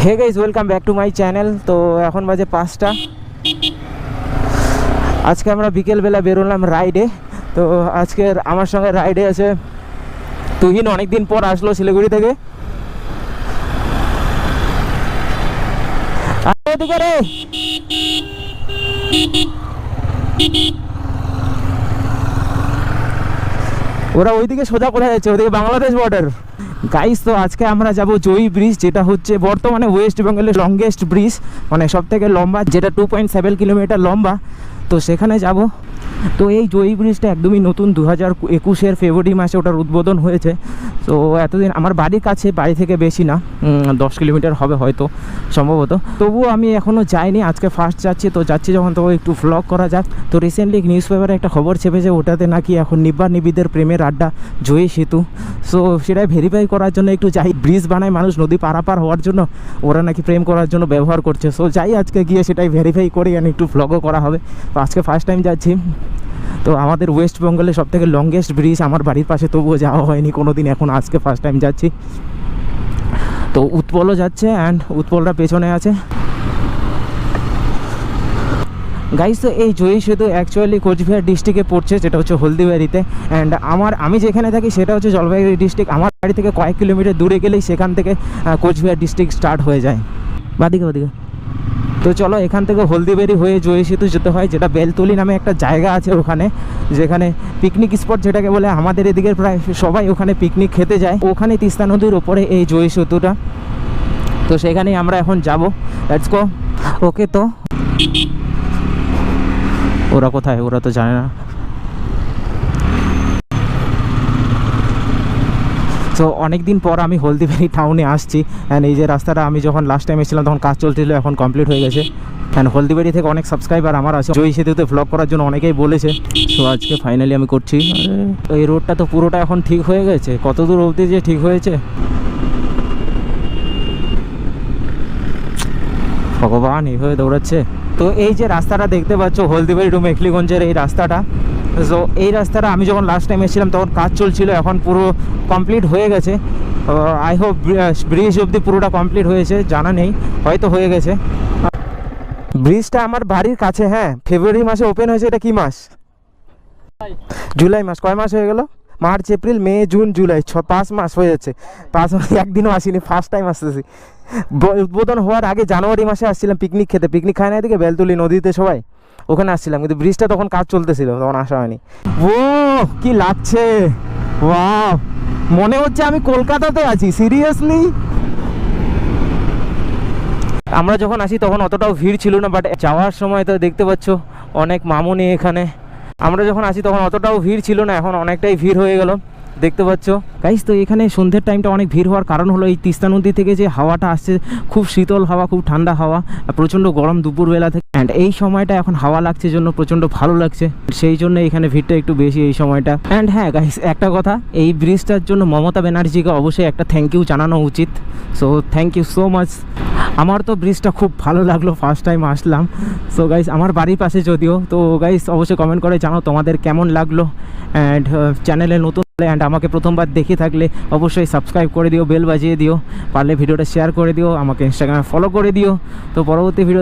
Hey guys, welcome back to my channel. তো এখন বাজে 5টা। আজকে আমরা বিকেলবেলা বেরোলাম রাইডে। তো আজকের আমার সঙ্গে রাইডে আছে তুহিন, অনেকদিন পর আসলো শিলিগুড়ি থেকে। এদিকে রে, ওরা ওইদিকে সোজা কোথায় যাচ্ছে? ওইদিকে বাংলাদেশ বর্ডার। গাইস, তো আজকে আমরা যাব জয়ী ব্রিজ, যেটা হচ্ছে বর্তমানে ওয়েস্ট বেঙ্গলের লংগেস্ট ব্রিজ, মানে সব থেকে লম্বা, যেটা 2.7 কিলোমিটার লম্বা। তো সেখানে যাব। তো এই জয়ী ব্রিজটা একদমই নতুন, 2021 ফেব্রুয়ারি মাসে ওটার উদ্বোধন হয়েছে। তো এতদিন আমার বাড়ির কাছে, বাড়ি থেকে বেশি না, 10 কিলোমিটার হবে হয়তো সম্ভবত। তবুও আমি এখনও যাইনি, আজকে ফার্স্ট যাচ্ছি। তো যাচ্ছি যখন, তো একটু ভ্লগ করা যাক। তো রিসেন্টলি নিউজ পেপারে একটা খবর ছেপেছে, ওটাতে নাকি এখন নিব্বার-নিবিদের প্রেমের আড্ডা জয়ী সেতু। সো সেটাই ভেরিফাই করার জন্য একটু যাই। ব্রিজ বানায় মানুষ নদী পারাপার হওয়ার জন্য, ওরা নাকি প্রেম করার জন্য ব্যবহার করছে। সো যাই, আজকে গিয়ে সেটাই ভেরিফাই করি, আর একটু ভ্লগও করা হবে। তো আজকে ফার্স্ট টাইম যাচ্ছি। তো আমাদের ওয়েস্ট বেঙ্গলের সব থেকে লংগেস্ট ব্রিজ আমার বাড়ির পাশে, তবুও যাওয়া হয়নি কোনো দিন, এখন আজকে ফার্স্ট টাইম যাচ্ছি। তো উৎপলও যাচ্ছে, অ্যান্ড উৎপলটা পেছনে আছে। গাইস, তো এই জয়ী সেতু অ্যাকচুয়ালি কোচবিহার ডিস্ট্রিক্টে পড়ছে, যেটা হচ্ছে হলদিবাড়িতে। অ্যান্ড আমি যেখানে থাকি সেটা হচ্ছে জলপাইগুড়ি ডিস্ট্রিক্ট। আমার বাড়ি থেকে কয়েক কিলোমিটার দূরে গেলেই সেখান থেকে কোচবিহার ডিস্ট্রিক্ট স্টার্ট হয়ে যায়। বাদিকে বাদিকে। তো চলো, এখান থেকে হলদিবাড়ি হয়ে জয়ী সেতু যেতে হয়, যেটা বেলতলি নামে একটা জায়গা আছে ওখানে, যেখানে পিকনিক স্পট যেটাকে বলে। আমাদের এদিকের প্রায় সবাই ওখানে পিকনিক খেতে যায়। ওখানে তিস্তা নদীর ওপরে এই জয়ী সেতুটা। তো সেখানেই আমরা এখন যাব। Let's go. ওকে, তো ওরা কোথায়? ওরা তো জানে না। তো অনেক দিন পর আমি হলদিবাড়ি টাউনে আসছি। অ্যান্ড এই যে রাস্তাটা, আমি যখন লাস্ট টাইম এসেছিলাম তখন কাজ চলছিল, এখন কমপ্লিট হয়ে গেছে। অ্যান্ড হলদিবাড়ি থেকে অনেক সাবস্ক্রাইবার আমার আছে, জয়ী সেতুতে ভ্লগ করার জন্য অনেকেই বলেছে। তো আজকে ফাইনালি আমি করছি। এই রোডটা তো পুরোটা এখন ঠিক হয়ে গেছে, কত দূর অবধি যে ঠিক হয়েছে ভগবান, এইভাবে দৌড়াচ্ছে। তো এই যে রাস্তাটা দেখতে পাচ্ছ, হলদিবাড়ি টু মেখলিগঞ্জের এই রাস্তাটা। তো এই রাস্তাটা আমি যখন লাস্ট টাইম এসেছিলাম তখন কাজ চলছিল, এখন পুরো কমপ্লিট হয়ে গেছে। আই হোপ ব্রিজ অবধি পুরোটা কমপ্লিট হয়েছে, জানা নেই, হয়তো হয়ে গেছে। ব্রিজটা আমার বাড়ির কাছে। হ্যাঁ, ফেব্রুয়ারি মাসে ওপেন হয়েছে। এটা কি মাস? জুলাই মাস। কয় মাস হয়ে গেল? মার্চ, এপ্রিল, মে, জুন, জুলাই, 5 মাস হয়ে যাচ্ছে। 5 মাস একদিনও আসিনি, ফার্স্ট টাইম আসতেছি। উদ্বোধন হওয়ার আগে জানুয়ারি মাসে আসছিলাম পিকনিক খেতে। পিকনিক খায় না এদিকে বেলতলি নদীতে সবাই, ওখানে আসছিলাম। কিন্তু ব্রিজটা তখন কাজ চলতেছিল, তখন আসা হয়নি। ও কি লাগছে, ওয়াও! মনে হচ্ছে আমি কলকাতাতে আছি, সিরিয়াসলি। আমরা যখন আসি তখন অতটাও ভিড় ছিল না, বাট যাওয়ার সময় তো দেখতে পাচ্ছ অনেক মামুনি এখানে। আমরা যখন আসি তখন অতটাও ভিড় ছিল না, এখন অনেকটাই ভিড় হয়ে গেল, দেখতে পাচ্ছ গাইস। তো এখানে সন্ধ্যের টাইমটা অনেক ভিড় হওয়ার কারণ হলো এই তিস্তা নদী থেকে যে হাওয়াটা আসছে, খুব শীতল হাওয়া, খুব ঠান্ডা হাওয়া, প্রচণ্ড গরম দুপুরবেলা থেকে। অ্যান্ড এই সময়টা এখন হাওয়া লাগছে জন্য প্রচণ্ড ভালো লাগছে, সেই জন্য এখানে ভিড়টা একটু বেশি এই সময়টা। অ্যান্ড হ্যাঁ গাইস, একটা কথা, এই ব্রিজটার জন্য মমতা ব্যানার্জিকে অবশ্যই একটা থ্যাংক ইউ জানানো উচিত। So thank you so much. আমার তো ব্রিজটা খুব ভালো লাগলো, ফার্স্ট টাইম আসলাম। সো গাইস, আমার বাড়ির পাশে যদিও। তো গাইস, অবশ্যই কমেন্ট করে জানাও তোমাদের কেমন লাগলো। অ্যান্ড চ্যানেলে নতুন অ্যান্ড আমাকে প্রথমবার দেখে থাকলে অবশ্যই সাবস্ক্রাইব করে দিও, বেল বাজিয়ে দিও, পারলে ভিডিওটা শেয়ার করে দিও, আমাকে ইনস্টাগ্রামে ফলো করে দিও। তো পরবর্তী ভিডিও